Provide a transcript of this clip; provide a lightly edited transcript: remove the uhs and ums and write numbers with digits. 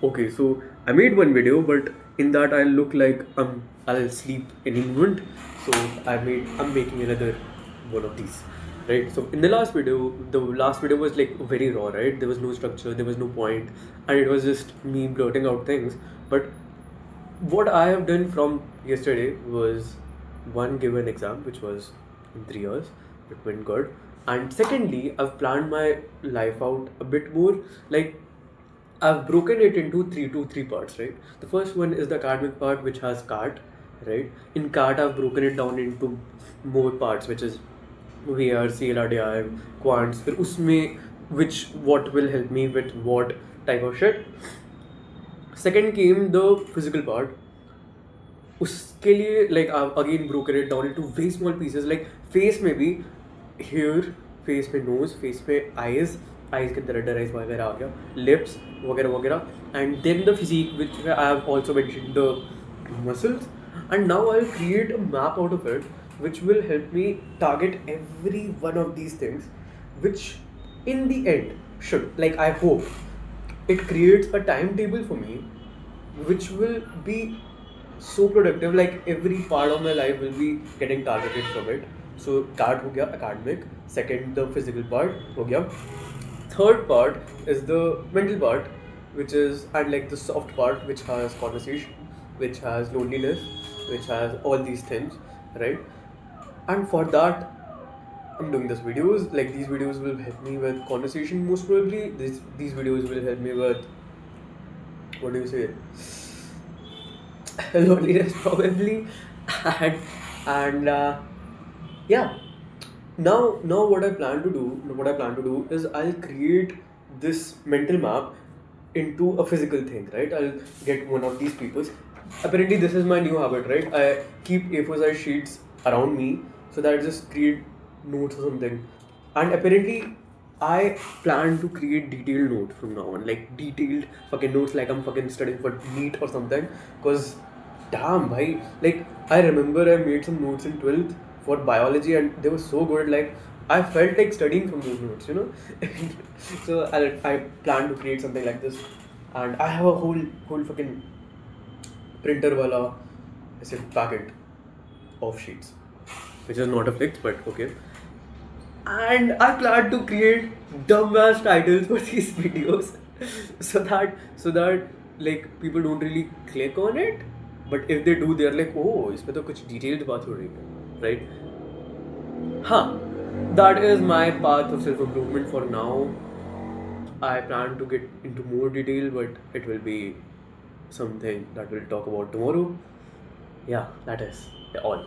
Okay, so I made one video, but in that I look like I'll sleep any moment. So I'm making another one of these, right? So in the last video was like very raw, right? There was no structure, there was no point, and it was just me blurting out things. But what I have done from yesterday was one given exam, which was in 3 years. It went good. And secondly, I've planned my life out a bit more. Like I've broken it into three parts, right? The first one is the academic part, which has CAT, right? In CAT, I've broken it down into more parts, which is VR, CLRDI, quants. फिर उसमें which what will help me with what type of shit. Second came the physical part. उसके लिए like I've again broken it down into very small pieces. Like face में भी here, face में nose, face में eyes के अंदर under eyes वगैरह आ गया, lips वगैरह वगैरह, and then the physique which I have also mentioned the muscles, and now I'll create a map out of it which will help me target every one of these things, which in the end should, like, I hope it creates a timetable for me which will be so productive. Like every part of my life will be getting targeted from it. So that हो गया academic. Second, the physical part हो गया. Third part is the mental part, which is, and like the soft part, which has conversation, which has loneliness, which has all these things, right? And for that, I'm doing these videos. Like these videos will help me with conversation most probably. These videos will help me with, what do you say, loneliness probably, and yeah. Now what I plan to do is I'll create this mental map into a physical thing, right? I'll get one of these papers. Apparently, this is my new habit, right? I keep A4 size sheets around me so that I just create notes or something. And apparently, I plan to create detailed notes from now on, like detailed fucking notes, like I'm fucking studying for NEET or something. Cause, damn, bhai, like I remember I made some notes in 12th for biology, and they were so good. Like I felt like studying from those notes, you know. So I plan to create something like this, and I have a whole fucking printer wala ऐसे packet of sheets, which is not a flex, but okay. And I plan to create dumbass titles for these videos, so that like people don't really click on it, but if they do, they're like, oh, इसमें तो कुछ detailed बात हो रही है, right? Huh. That is my path of self improvement for now. I plan to get into more detail, but it will be something that we'll talk about tomorrow. Yeah, that is all.